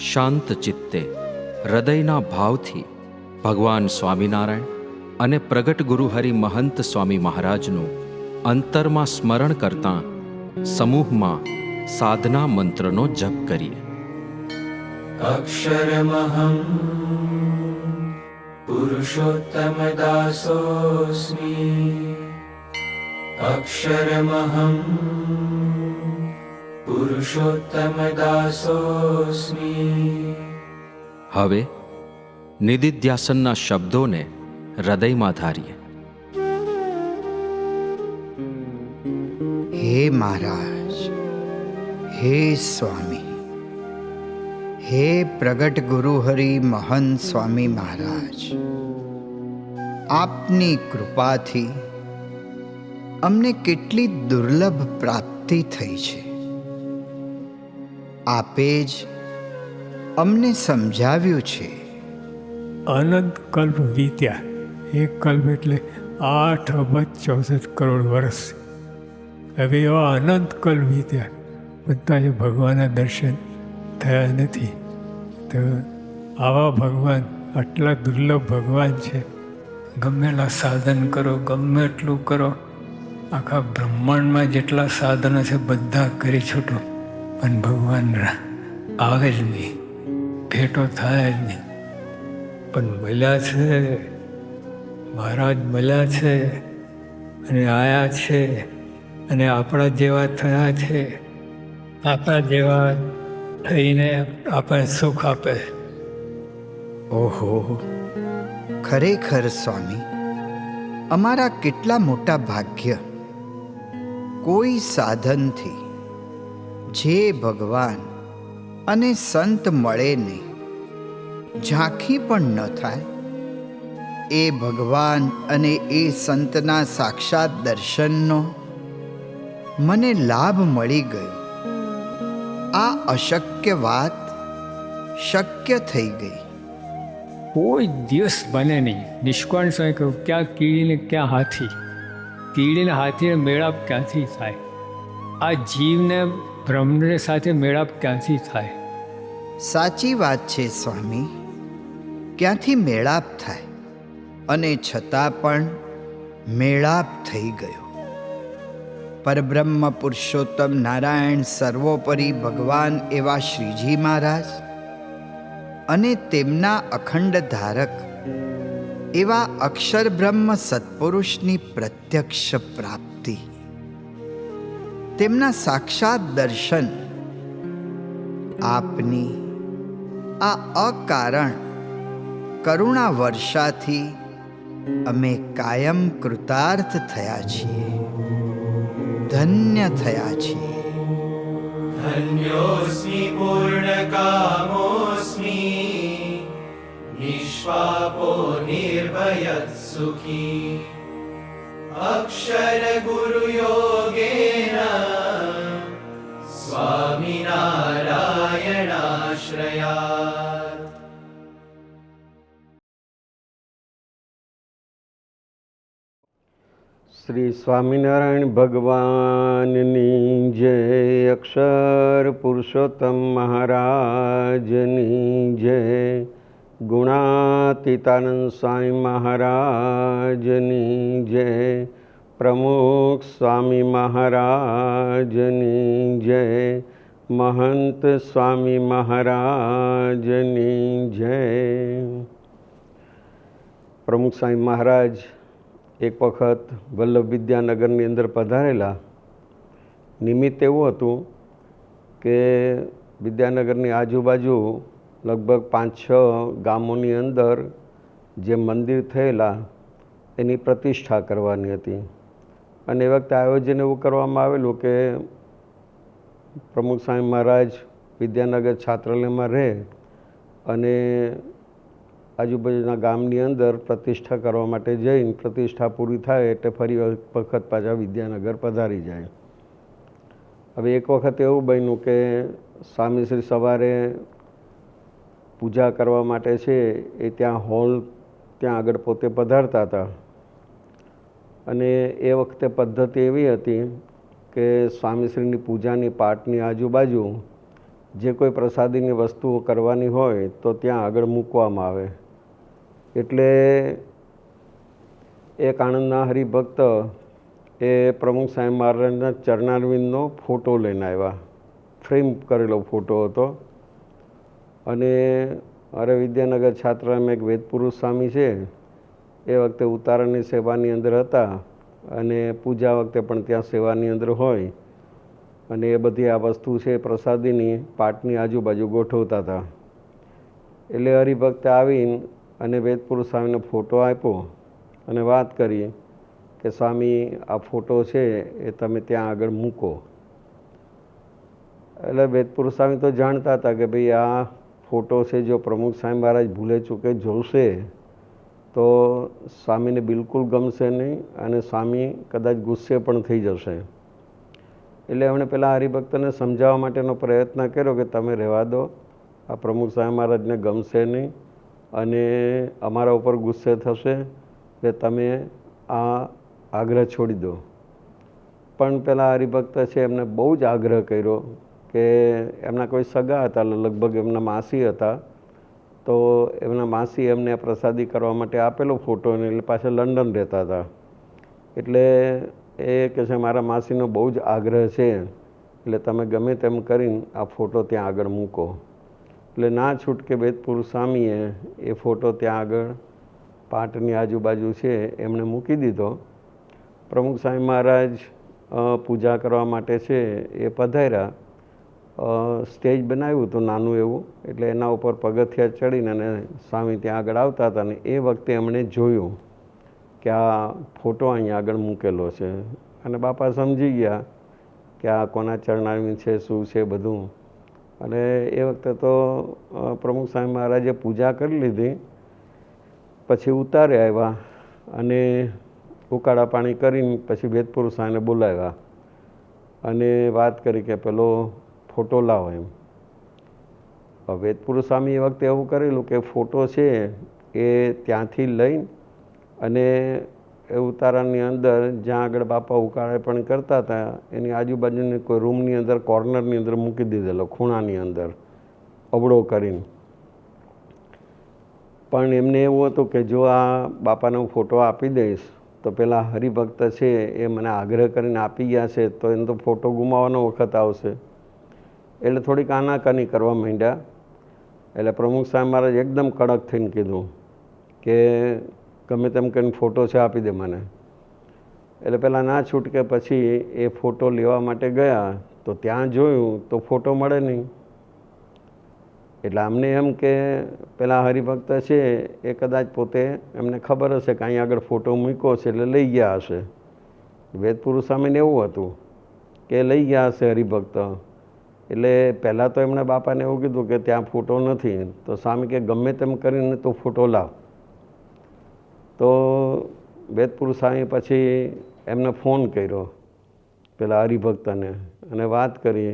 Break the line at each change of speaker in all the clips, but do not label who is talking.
શાંત ચિત્તે હૃદયના ભાવથી ભગવાન સ્વામિનારાયણ અને પ્રગટ ગુરુ હરિ મહંત સ્વામી મહારાજનું અંતરમાં સ્મરણ કરતાં સમૂહમાં સાધના મંત્રનો જપ કરીએ.
અક્ષરમહં પુરુષોત્તમ દાસોસ્મિ. અક્ષરમહં પુરુષોત્તમ દાસોસ્મિ.
હવે નિદિધ્યાસનના શબ્દોને હૃદયમાં ધારીએ.
હે મહારાજ, હે સ્વામી, હે પ્રગટ ગુરુ હરિ મહંત સ્વામી મહારાજ, આપની કૃપાથી અમને કેટલી દુર્લભ પ્રાપ્તિ થઈ છે. આપે જ અમને સમજાવ્યું છે.
અનંત કલ્પ વીત્યા. એક કલ્પ એટલે 8 અબજ 64 કરોડ વર્ષ. હવે એવા અનંત કલ્પ વીત્યા, બધા ભગવાનના દર્શન થયા નથી. તો આવા ભગવાન, આટલા દુર્લભ ભગવાન છે. ગમેલા સાધન કરો, ગમે એટલું કરો, આખા બ્રહ્માંડમાં જેટલા સાધનો છે બધા કરી છૂટો, પણ ભગવાન આવે જ નહીં, ભેટો થાય જ નહીં. પણ મળ્યા છે, મહારાજ મળ્યા છે અને આયા છે અને આપણા જેવા થયા છે. આપણા જેવા થઈને આપણને સુખ આપે.
ઓહો, ખરેખર સ્વામી, અમારા કેટલા મોટા ભાગ્ય. કોઈ સાધનથી જે ભગવાન અને સંત મળે નહીં, ઝાંખી પણ ન થાય, એ ભગવાન અને એ સંતના સાક્ષાત દર્શનનો મને લાભ મળી ગયો. આ અશક્ય વાત શક્ય થઈ ગઈ.
કોઈ દિવસ બને નહીં. નિષ્કાળ સ્વામી કહ્યું, ક્યાં કીડીને ક્યાં હાથી. કીડીને હાથીને મેળાપ ક્યાંથી થાય? આ જીવને બ્રહ્મને સાથે મેળાપ ક્યાંથી થાય?
સાચી વાત છે સ્વામી, ક્યાંથી મેળાપ થાય? અને છતાં પણ મેળાપ થઈ ગયો. પરબ્રહ્મ પુરુષોત્તમ નારાયણ સર્વોપરી ભગવાન એવા શ્રીજી મહારાજ અને તેમના અખંડ ધારક એવા અક્ષર બ્રહ્મ સત્પુરુષની પ્રત્યક્ષ પ્રાપ્તિ, તેમના સાક્ષાત દર્શન, આપની આ અકારણ કરુણા વર્ષાથી અમે કાયમ કૃતાર્થ થયા છીએ, ધન્ય થયા છીએ.
ધન્યોસ્મિ પૂર્ણકામોસ્મિ, નિષ્પાપો નિર્ભયઃ સુખી. અક્ષર ગુરુ યોગેન સ્વામિનારાયણાશ્રયાત.
શ્રી સ્વામિનારાયણ ભગવાનની જય. અક્ષર પુરુષોત્તમ મહારાજની જય. ગુણાતીતાનંદ સ્વામી મહારાજની જય. પ્રમુખ સ્વામી મહારાજની જય. મહંત સ્વામી મહારાજની જય. પ્રમુખ સ્વામી મહારાજ એક વખત વલ્લભ વિદ્યાનગરની અંદર પધારેલા. નિમિત્ત એવું હતું કે વિદ્યાનગરની આજુબાજુ લગભગ 5-6 ગામોની અંદર જે મંદિર થયેલા એની પ્રતિષ્ઠા કરવાની હતી. અને એ વખતે આયોજન એવું કરવામાં આવેલું કે પ્રમુખ સ્વામી મહારાજ વિદ્યાનગર છાત્રાલયમાં રહે અને આજુબાજુના ગામની અંદર પ્રતિષ્ઠા કરવા માટે જઈને પ્રતિષ્ઠા પૂરી થાય એટલે ફરી વખત પાછા વિદ્યાનગર પધારી જાય. હવે એક વખત એવું બન્યું કે સ્વામીશ્રી સવારે પૂજા કરવા માટે છે એ ત્યાં હોલ ત્યાં આગળ પોતે પધારતા હતા. અને એ વખતે પદ્ધતિ એવી હતી કે સ્વામીશ્રીની પૂજાની પાઠની આજુબાજુ જે કોઈ પ્રસાદીની વસ્તુઓ કરવાની હોય તો ત્યાં આગળ મૂકવામાં આવે. એટલે એક આણંદના હરિભક્ત એ પ્રમુખ સ્વામી મહારાજના ચરણારવિંદનો ફોટો લઈને આવ્યા. ફ્રેમ કરેલો ફોટો હતો. અને અરે વિદ્યાનગર છાત્રાલયમાં એક વેદપુરુષ સ્વામી છે, એ વખતે ઉતારાની સેવાની અંદર હતા અને પૂજા વખતે પણ ત્યાં સેવાની અંદર હોય. અને એ બધી આ વસ્તુ છે પ્રસાદીની પાટની આજુબાજુ ગોઠવતા હતા. એટલે હરિભક્તે આવીને અને વેદપુરુષ સ્વામીનો ફોટો આપ્યો અને વાત કરી કે સ્વામી આ ફોટો છે એ તમે ત્યાં આગળ મૂકો. એટલે વેદપુરુષ સ્વામી તો જાણતા હતા કે ભાઈ આ ફોટો છે જો પ્રમુખ સ્વામી મહારાજ ભૂલે ચૂકે જોશે તો સ્વામીને બિલકુલ ગમશે નહીં અને સ્વામી કદાચ ગુસ્સે પણ થઈ જશે. એટલે એમણે પેલા હરિભક્તને સમજાવવા માટેનો પ્રયત્ન કર્યો કે તમે રહેવા દો, આ પ્રમુખ સ્વામી મહારાજને ગમશે નહીં અને અમારા ઉપર ગુસ્સે થશે કે તમે આ આગ્રહ છોડી દો. પણ પેલા હરિભક્ત છે એમને બહુ જ આગ્રહ કર્યો કે એમના કોઈ સગા હતા, લગભગ એમના માસી હતા. તો એમના માસી એમને પ્રસાદી કરવા માટે આપેલો ફોટો, એટલે પાછા લંડન રહેતા હતા. એટલે એ કહે છે મારા માસીનો બહુ જ આગ્રહ છે, એટલે તમે ગમે તેમ કરીને આ ફોટો ત્યાં આગળ મૂકો. એટલે ના છૂટકે વેદપુરુષ સ્વામીએ એ ફોટો ત્યાં આગળ પાટની આજુબાજુ છે એમણે મૂકી દીધો. પ્રમુખ સ્વામી મહારાજ પૂજા કરવા માટે છે એ પધાર્યા. સ્ટેજ બનાવ્યું હતું નાનું એવું, એટલે એના ઉપર પગથિયા ચડીને અને સ્વામી ત્યાં આગળ આવતા હતા. અને એ વખતે એમણે જોયું કે આ ફોટો અહીંયા આગળ મૂકેલો છે. અને બાપા સમજી ગયા કે આ કોના ચરણારવિંદ છે, શું છે બધું. અને એ વખતે તો પ્રમુખ સ્વામી મહારાજે પૂજા કરી લીધી. પછી ઉતારે આવ્યા અને ઉકાળા પાણી કરીને પછી વેદપુરુષ સ્વામીને બોલાવ્યા અને વાત કરી કે પેલો ફોટો લાવો એમ. વેદપુરુષ સ્વામી એ વખતે એવું કરેલું કે ફોટો છે એ ત્યાંથી લઈને અને એ ઉતારાની અંદર જ્યાં આગળ બાપા ઉકાળે પણ કરતા હતા એની આજુબાજુની કોઈ રૂમની અંદર કોર્નરની અંદર મૂકી દીધેલો, ખૂણાની અંદર અવળો કરીને. પણ એમને એવું હતું કે જો આ બાપાને હું ફોટો આપી દઈશ તો પેલા હરિભક્ત છે એ મને આગ્રહ કરીને આપી ગયા છે તો એને તો ફોટો ગુમાવવાનો વખત આવશે. એટલે થોડીક આનાકાની કરવા માંડ્યા. એટલે પ્રમુખ સ્વામી મહારાજ એકદમ કડક થઈને કીધું કે ગમે તેમ કરીને ફોટો છે આપી દે મને. એટલે પહેલાં ના છૂટકે પછી એ ફોટો લેવા માટે ગયા તો ત્યાં જોયું તો ફોટો મળે નહીં. એટલે અમને એમ કે પેલા હરિભક્ત છે એ કદાચ પોતે એમને ખબર હશે કે અહીં આગળ ફોટો મૂક્યો છે એટલે લઈ ગયા હશે. વેદપુરુષ સ્વામીને એવું હતું કે લઈ ગયા હશે હરિભક્ત. એટલે પહેલાં તો એમણે બાપાને એવું કીધું કે ત્યાં ફોટો નથી. તો સ્વામી કે ગમે તેમ કરીને તો ફોટો લાવ. તો વેદપુરુષ સ્વામી પછી એમને ફોન કર્યો પેલા હરિભક્તને અને વાત કરી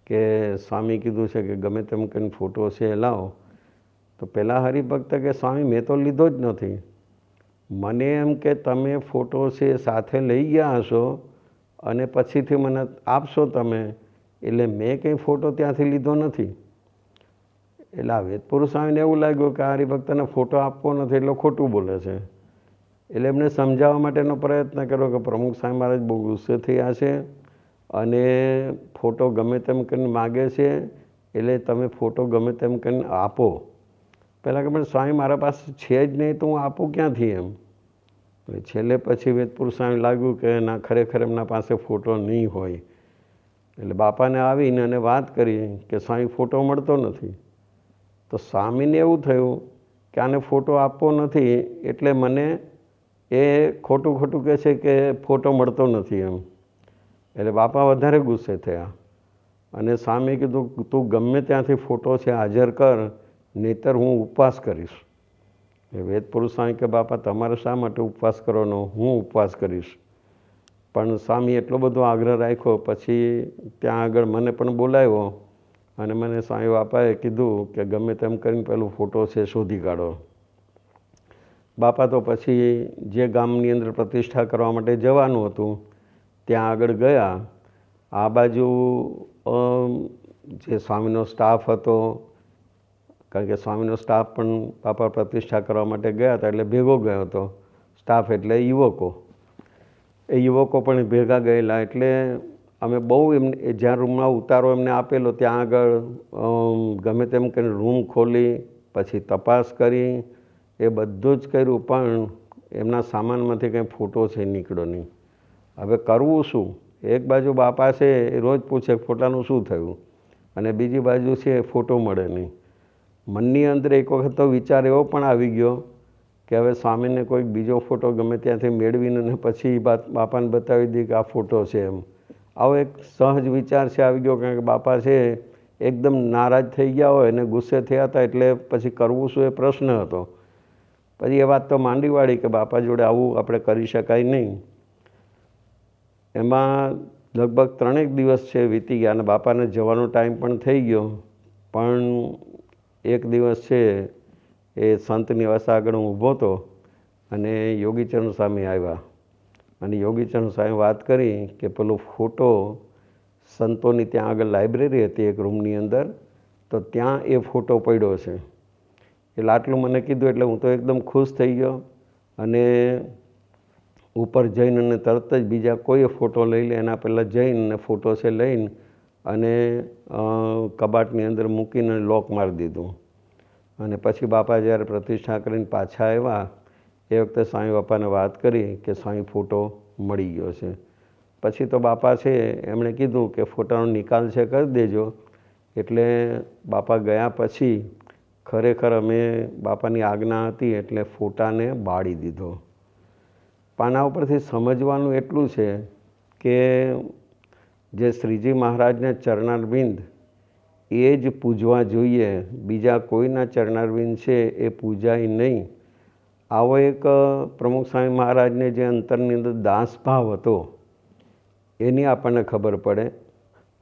કે સ્વામી કીધું છે કે ગમે તેમ કરીને ફોટો છે એ લાવો. તો પેલા હરિભક્ત કે સ્વામી મેં તો લીધો જ નથી. મને એમ કે તમે ફોટો છે સાથે લઈ ગયા હશો અને પછીથી મને આપશો તમે, એટલે મેં કંઈ ફોટો ત્યાંથી લીધો નથી. એટલે આ વેદપુરુષ સ્વામીને એવું લાગ્યું કે આ હરિભક્તને ફોટો આપવો નથી એટલે ખોટું બોલે છે. એટલે એમને સમજાવવા માટેનો પ્રયત્ન કર્યો કે પ્રમુખ સ્વામી મહારાજ બહુ ગુસ્સે થયા છે અને ફોટો ગમે તેમ કરીને માગે છે, એટલે તમે ફોટો ગમે તેમ કરીને આપો. પહેલાં કે પણ સ્વામી મારા પાસે છે જ નહીં તો હું આપું ક્યાંથી એમ. એટલે છેલ્લે પછી વેદપુરુષ સ્વામી લાગ્યું કે ના ખરેખર એમના પાસે ફોટો નહીં હોય. એટલે બાપાને આવીને અને વાત કરી કે સ્વામી ફોટો મળતો નથી. તો સ્વામીને એવું થયું કે આને ફોટો આપવો નથી એટલે મને એ ખોટું ખોટું કહે છે કે ફોટો મળતો નથી એમ. એટલે બાપા વધારે ગુસ્સે થયા અને સ્વામી કીધું તું ગમે ત્યાંથી ફોટો છે હાજર કર, નહીંતર હું ઉપવાસ કરીશ. એ વેદપુરુષ સ્વામી કે બાપા તમારે શા માટે ઉપવાસ કરવાનો, હું ઉપવાસ કરીશ. પણ સ્વામી એટલો બધો આગ્રહ રાખ્યો. પછી ત્યાં આગળ મને પણ બોલાવ્યો અને મને સ્વામી બાપાએ કીધું કે ગમે તેમ કરીને પેલું ફોટો છે શોધી કાઢો. બાપા તો પછી જે ગામની અંદર પ્રતિષ્ઠા કરવા માટે જવાનું હતું ત્યાં આગળ ગયા. આ બાજુ જે સ્વામીનો સ્ટાફ હતો, કારણ કે સ્વામીનો સ્ટાફ પણ બાપા પ્રતિષ્ઠા કરવા માટે ગયા હતા એટલે ભેગો ગયો હતો. સ્ટાફ એટલે યુવકો, એ યુવકો પણ ભેગા ગયેલા. એટલે અમે બહુ એમને જ્યાં રૂમમાં ઉતારો એમને આપેલો ત્યાં આગળ ગમે તેમ કરીને રૂમ ખોલી પછી તપાસ કરી, એ બધું જ કર્યું, પણ એમના સામાનમાંથી કંઈ ફોટો છે નીકળ્યો નહીં. હવે કરવું શું? એક બાજુ બાપા છે એ રોજ પૂછે ફોટાનું શું થયું, અને બીજી બાજુ છે ફોટો મળે નહીં. મનની અંદર એક વખત તો વિચાર એવો પણ આવી ગયો કે હવે સ્વામીને કોઈક બીજો ફોટો ગમે ત્યાંથી મેળવીને પછી બાપાને બતાવી દઈએ કે આ ફોટો છે એમ. આવો એક સહજ વિચાર છે આવી ગયો, કારણ કે બાપા છે એકદમ નારાજ થઈ ગયા હોય અને ગુસ્સે થયા હતા, એટલે પછી કરવું શું એ પ્રશ્ન હતો. પછી એ વાત તો માંડી વાળી કે બાપા જોડે આવું આપણે કરી શકાય નહીં. એમાં લગભગ 3 દિવસ છે વીતી ગયા અને બાપાને જવાનો ટાઈમ પણ થઈ ગયો. પણ એક દિવસ છે એ સંત નિવાસ આગળ હું ઊભો હતો અને યોગીચરણ સ્વામી આવ્યા અને યોગીચરણ સ્વામી વાત કરી કે પેલો ફોટો સંતોની ત્યાં આગળ લાઇબ્રેરી હતી એક રૂમની અંદર, તો ત્યાં એ ફોટો પડ્યો છે. એટલે આટલું મને કીધું એટલે હું તો એકદમ ખુશ થઈ ગયો અને ઉપર જઈને અને તરત જ બીજા કોઈ ફોટો લઈ લે એના પહેલાં જઈને ફોટો છે લઈને અને કબાટની અંદર મૂકીને લોક મારી દીધું. અને પછી બાપા જ્યારે પ્રતિષ્ઠા કરીને પાછા આવ્યા એ વખતે સ્વામી બાપાને વાત કરી કે સ્વામી ફોટો મળી ગયો છે. પછી તો બાપા છે એમણે કીધું કે ફોટાનો નિકાલ છે કરી દેજો. એટલે બાપા ગયા પછી ખરેખર અમે બાપાની આજ્ઞા હતી એટલે ફોટાને બાળી દીધો. પાના ઉપરથી સમજવાનું એટલું છે કે જે શ્રીજી મહારાજના ચરણારવિંદ એ જ પૂજવા જોઈએ, બીજા કોઈના ચરણારવિંદ છે એ પૂજાય નહીં. આવો એક પ્રમુખ સ્વામી મહારાજને જે અંતરની અંદર દાસભાવ હતો એની આપણને ખબર પડે.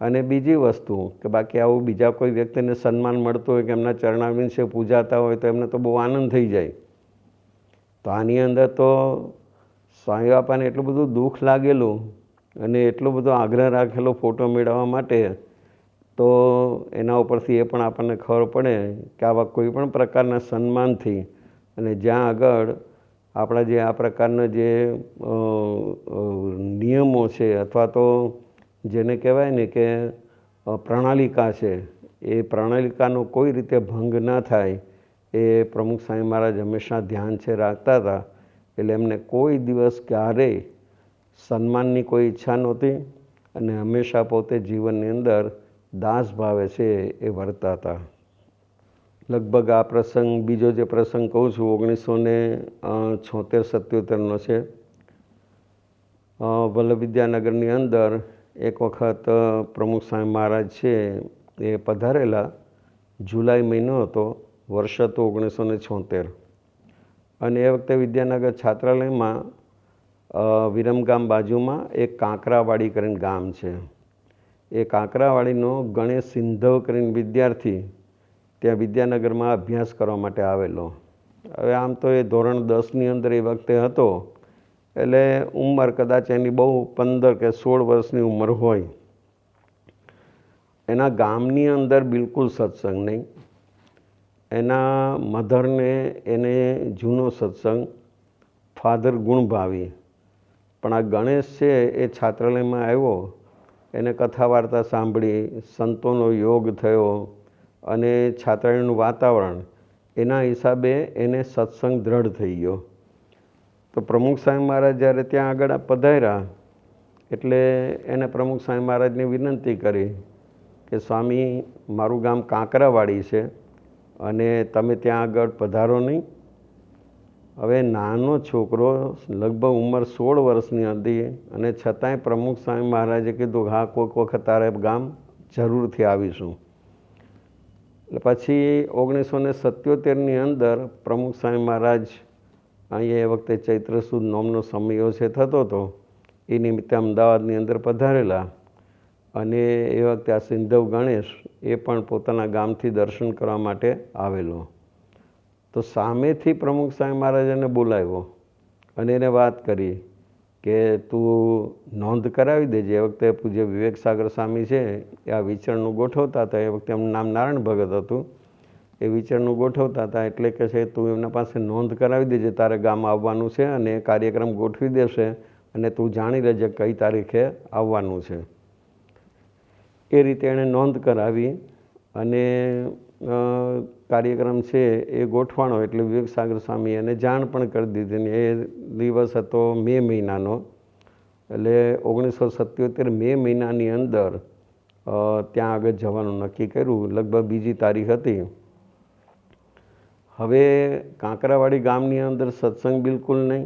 અને બીજી વસ્તુ કે બાકી આવું બીજા કોઈ વ્યક્તિને સન્માન મળતું હોય કે એમના ચરણારવિંદ છે પૂજાતા હોય તો એમને તો બહુ આનંદ થઈ જાય. તો આની અંદર તો સ્વામી બાપાને એટલું બધું દુઃખ લાગેલું અને એટલો બધો આગ્રહ રાખેલો ફોટો મેળવવા માટે, તો એના ઉપરથી એ પણ આપણને ખબર પડે કે આવા કોઈ પણ પ્રકારના સન્માનથી અને જ્યાં આગળ આપણા જે આ પ્રકારના જે નિયમો છે અથવા તો જેને કહેવાય ને કે પ્રણાલિકા છે, એ પ્રણાલિકાનો કોઈ રીતે ભંગ ના થાય એ પ્રમુખ સ્વામી મહારાજ હંમેશા ધ્યાન છે રાખતા હતા. એટલે એમને કોઈ દિવસ ક્યારેય સન્માનની કોઈ ઈચ્છા નહોતી અને હંમેશા પોતે જીવનની અંદર દાસ ભાવે છે એ વર્તા હતા. લગભગ આ પ્રસંગ બીજો જે પ્રસંગ કહું છું 1976-77નો છે. વલ્લભ વિદ્યાનગરની અંદર એક વખત પ્રમુખ સ્વામી મહારાજ છે એ પધારેલા. જુલાઈ મહિનો હતો, વર્ષ હતું 1976. અને એ વખતે વિદ્યાનગર છાત્રાલયમાં વિરમગામ બાજુમાં એક કાંકરાવાડી કરીને ગામ છે. એ કાંકરાવાડીનો ગણેશ સિંધવ કરીને વિદ્યાર્થી ત્યાં વિદ્યાનગરમાં અભ્યાસ કરવા માટે આવેલો. હવે આમ તો એ ધોરણ 10ની અંદર એ વખતે હતો, એટલે ઉંમર કદાચ એની બહુ 15 કે 16 વર્ષની ઉંમર હોય. એના ગામની અંદર બિલકુલ સત્સંગ નહીં. એના મધરને એને જૂનો સત્સંગ, ફાધર ગુણભાવી. પણ આ ગણેશ છે એ છાત્રાલયમાં આવ્યો, એને કથા વાર્તા સાંભળી, સંતોનો યોગ થયો અને છાત્રાલયનું વાતાવરણ એના હિસાબે એને સત્સંગ દ્રઢ થઈ ગયો. તો પ્રમુખ સ્વામી મહારાજ જ્યારે ત્યાં આગળ પધાર્યા એટલે એને પ્રમુખ સ્વામી મહારાજને વિનંતી કરી કે સ્વામી મારું ગામ કાંકરાવાડી છે અને તમે ત્યાં આગળ પધારો નહીં. હવે નાનો છોકરો લગભગ ઉંમર 16 વર્ષની હતી અને છતાંય પ્રમુખ સ્વામી મહારાજે કીધું હા કોઈક વખત તારે ગામ જરૂરથી આવીશું. એટલે પછી 1977ની અંદર પ્રમુખ સ્વામી મહારાજ અહીંયા એ વખતે ચૈત્ર સુદ નોમનો સમયો છે થતો હતો, એ નિમિત્તે અમદાવાદની અંદર પધારેલા. અને એ વખતે આ સિંધવ ગણેશ એ પણ પોતાના ગામથી દર્શન કરવા માટે આવેલો. તો સામેથી પ્રમુખ સ્વામી મહારાજ એને બોલાવ્યો અને એને વાત કરી કે તું નોંધ કરાવી દેજે. એ વખતે પૂજ્ય વિવેક સાગર સ્વામી છે એ આ વિચરણનું ગોઠવતા હતા. એ વખતે એમનું નામ નારાયણ ભગત હતું. એ વિચરણનું ગોઠવતા હતા એટલે કે છે તું એમના પાસે નોંધ કરાવી દેજે, તારે ગામ આવવાનું છે અને એ કાર્યક્રમ ગોઠવી દેશે અને તું જાણી લેજે કઈ તારીખે આવવાનું છે. એ રીતે એણે નોંધ કરાવી અને કાર્યક્રમ છે એ ગોઠવાનો એટલે વિવેક સાગર સ્વામી એને જાણ પણ કરી દીધી. ને એ દિવસ હતો મે મહિનાનો, એટલે 1977 મે મહિનાની અંદર ત્યાં આગળ જવાનું નક્કી કર્યું. લગભગ બીજી તારીખ હતી. હવે કાંકરાવાડી ગામની અંદર સત્સંગ બિલકુલ નહીં.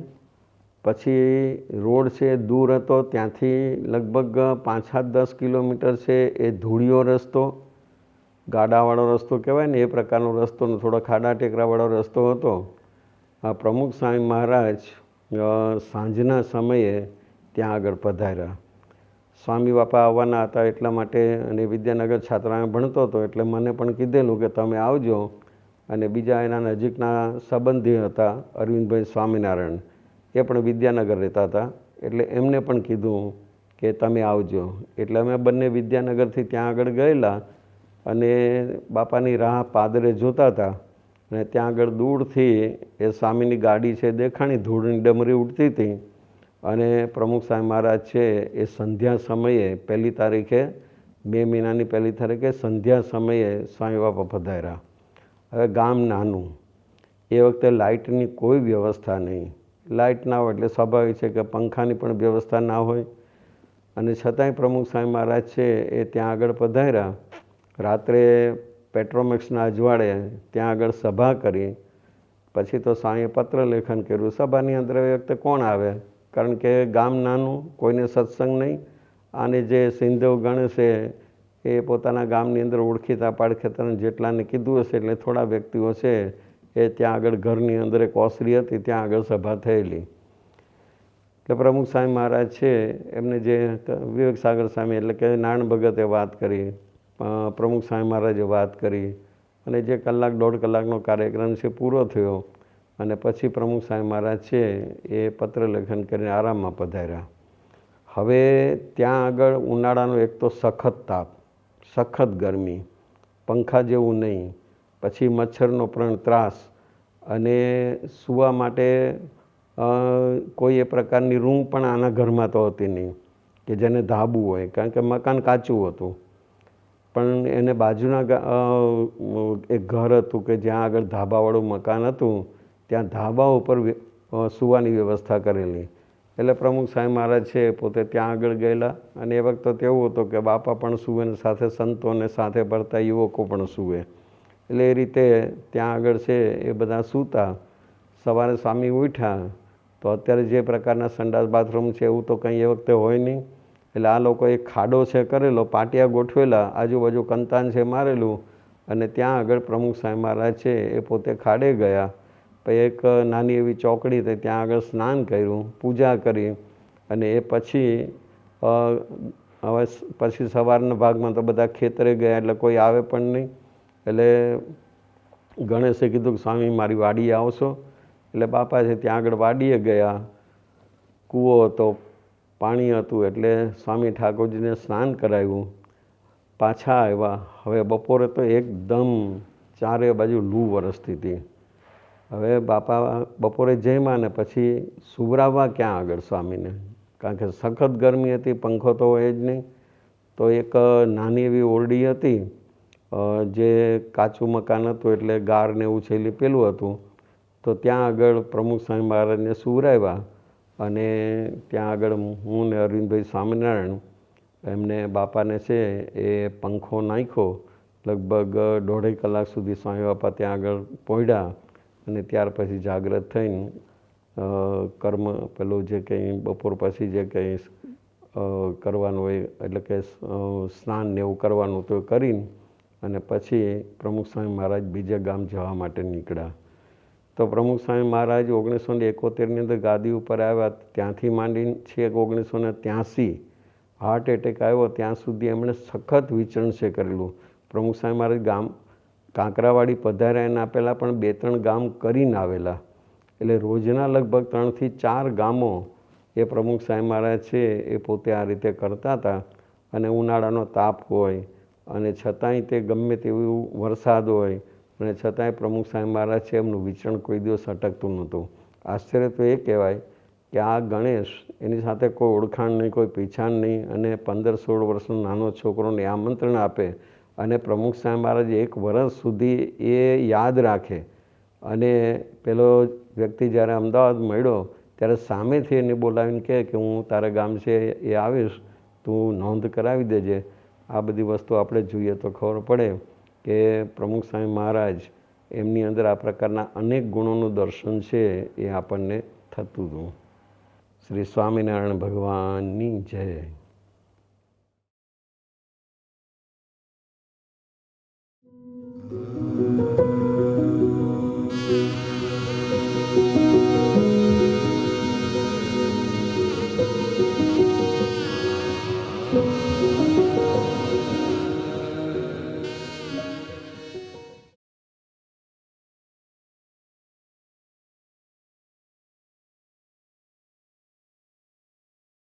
પછી રોડ છે દૂર હતો, ત્યાંથી લગભગ 5-10 કિલોમીટર છે એ ધૂળિયો રસ્તો, ગાડાવાળો રસ્તો કહેવાય ને એ પ્રકારનો રસ્તો, થોડો ખાડા ટેકરાવાળો રસ્તો હતો. આ પ્રમુખ સ્વામી મહારાજ સાંજના સમયે ત્યાં આગળ પધાર્યા. સ્વામી બાપા આવવાના હતા એટલા માટે, અને વિદ્યાનગર છાત્રાલયમાં ભણતો હતો એટલે મને પણ કીધેલું કે તમે આવજો. અને બીજા એના નજીકના સંબંધી હતા અરવિંદભાઈ સ્વામિનારાયણ, એ પણ વિદ્યાનગર રહેતા હતા, એટલે એમને પણ કીધું કે તમે આવજો. એટલે અમે બંને વિદ્યાનગરથી ત્યાં આગળ ગયેલા અને બાપાની રાહ પાદરે જોતા હતા. અને ત્યાં આગળ દૂરથી એ સ્વામીની ગાડી છે દેખાણી, ધૂળની ડમરી ઉડતી હતી. અને પ્રમુખ સ્વામી મહારાજ છે એ સંધ્યા સમયે 1 તારીખે મે મહિનાની 1 તારીખે સંધ્યા સમયે સ્વામી બાપા પધાર્યા. હવે ગામ નાનું, એ વખતે લાઇટની કોઈ વ્યવસ્થા નહીં. લાઇટ ના હોય એટલે સ્વાભાવિક છે કે પંખાની પણ વ્યવસ્થા ના હોય. અને છતાંય પ્રમુખ સ્વામી મહારાજ છે એ ત્યાં આગળ પધાર્યા. રાત્રે પેટ્રોમેક્સના અજવાળે ત્યાં આગળ સભા કરી. પછી તો સ્વામીએ પત્ર લેખન કર્યું. સભાની અંદર એ વખતે કોણ આવે, કારણ કે ગામ નાનું, કોઈને સત્સંગ નહીં. અને જે સિંધવ ગણ છે એ પોતાના ગામની અંદર ઓળખીતા પાડખેતાને જેટલાને કીધું હશે એટલે થોડા વ્યક્તિઓ છે એ ત્યાં આગળ ઘરની અંદર એક ઓસરી હતી, ત્યાં આગળ સભા થયેલી. એટલે પ્રમુખ સ્વામી મહારાજ છે એમને જે વિવેક સાગર સ્વામી એટલે કે નારાયણ ભગતે વાત કરી, પ્રમુખ સ્વામી મહારાજે વાત કરી, અને જે 1-1.5 કલાકનો કાર્યક્રમ છે પૂરો થયો. અને પછી પ્રમુખ સ્વામી મહારાજ છે એ પત્ર લેખન કરીને આરામમાં પધાર્યા. હવે ત્યાં આગળ ઉનાળાનો એક તો સખત તાપ, સખત ગરમી, પંખા જેવું નહીં, પછી મચ્છરનો પણ ત્રાસ, અને સૂવા માટે કોઈ એ પ્રકારની રૂમ પણ આના ઘરમાં તો હતી નહીં કે જેને ધાબું હોય, કારણ કે મકાન કાચું હતું. પણ એને બાજુના એક ઘર હતું કે જ્યાં આગળ ધાબાવાળું મકાન હતું, ત્યાં ધાબા ઉપર સૂવાની વ્યવસ્થા કરેલી. એટલે પ્રમુખ સ્વામી મહારાજ છે પોતે ત્યાં આગળ ગયેલા. અને એ વખતે તો એવું હતું કે બાપા પણ સૂવે ને સાથે સંતોને સાથે ભરતા યુવકો પણ સૂવે. એટલે એ રીતે ત્યાં આગળ છે એ બધા સૂતા. સવારે સ્વામી ઉઠ્યા તો અત્યારે જે પ્રકારના સંડાસ બાથરૂમ છે એવું તો કંઈ એ વખતે હોય નહીં. એટલે આ લોકો એક ખાડો છે કરેલો, પાટિયા ગોઠવેલા, આજુબાજુ કંતાન છે મારેલું, અને ત્યાં આગળ પ્રમુખ સ્વામી મહારાજ છે એ પોતે ખાડે ગયા. પછી એક નાની એવી ચોકડી હતી, ત્યાં આગળ સ્નાન કર્યું, પૂજા કરી. અને એ પછી હવે પછી સવારના ભાગમાં તો બધા ખેતરે ગયા એટલે કોઈ આવે પણ નહીં. એટલે ગણેશે કીધું કે સ્વામી મારી વાડીએ આવશો. એટલે બાપા છે ત્યાં આગળ વાડીએ ગયા. કૂવો હતો, પાણી હતું, એટલે સ્વામી ઠાકોરજીને સ્નાન કરાવ્યું, પાછા આવ્યા. હવે બપોરે તો એકદમ ચારે બાજુ લૂ વરસતી હતી. હવે બાપા બપોરે જમ્યા ને પછી સુવરાવવા ક્યાં આગળ સ્વામીને, કારણ કે સખત ગરમી હતી, પંખો તો હોય જ નહીં. તો એક નાની એવી ઓરડી હતી, જે કાચું મકાન હતું એટલે ગાર ને એવું છેલ્લી પેલું હતું. તો ત્યાં આગળ પ્રમુખ સ્વામી મહારાજને સુવરાવ્યા. અને ત્યાં આગળ હું ને અરવિંદભાઈ સ્વામિનારાયણ એમને બાપાને છે એ પંખો નાખ્યો. લગભગ 1.5 કલાક સુધી સ્વામી બાપા ત્યાં આગળ પહોંચ્યા. અને ત્યાર પછી જાગ્રત થઈને કર્મ પેલું જે કંઈ બપોર પછી જે કંઈ કરવાનું હોય એટલે કે સ્નાન ને એવું કરવાનું તો કરીને અને પછી પ્રમુખ સ્વામી મહારાજ બીજે ગામ જવા માટે નીકળ્યા. તો પ્રમુખ સ્વામી મહારાજ 1971ની અંદર ગાદી ઉપર આવ્યા. ત્યાંથી માંડીને છેક 1983 હાર્ટ એટેક આવ્યો ત્યાં સુધી એમણે સખત વિચરણ છે કરેલું. પ્રમુખ સ્વામી મહારાજ ગામ કાંકરાવાડી પધાર્યા એના પહેલાં પણ 2-3 ગામ કરીને આવેલા. એટલે રોજના લગભગ 3 થી 4 ગામો એ પ્રમુખ સ્વામી મહારાજ છે એ પોતે આ રીતે કરતા હતા. અને ઉનાળાનો તાપ હોય અને છતાંય તે ગમે તેવું વરસાદ હોય અને છતાંય પ્રમુખ સ્વામી મહારાજ છે એમનું વિચરણ કોઈ દિવસ અટકતું નહોતું. આશ્ચર્ય તો એ કહેવાય કે આ ગણેશ એની સાથે કોઈ ઓળખાણ નહીં, કોઈ પીછાણ નહીં, અને 15-16 વર્ષનો નાનો છોકરોને આમંત્રણ આપે અને પ્રમુખ સ્વામી મહારાજ 1 વર્ષ સુધી એ યાદ રાખે. અને પેલો વ્યક્તિ જ્યારે અમદાવાદ મળ્યો ત્યારે સામેથી એને બોલાવીને કહે કે હું તારા ગામ છે એ આવીશ, તું નોંધ કરાવી દેજે. આ બધી વસ્તુ આપણે જોઈએ તો ખબર પડે કે પ્રમુખ સ્વામી મહારાજ એમની અંદર આ પ્રકારના અનેક ગુણોનું દર્શન છે એ આપણને થતું હતું. શ્રી સ્વામિનારાયણ ભગવાનની જય.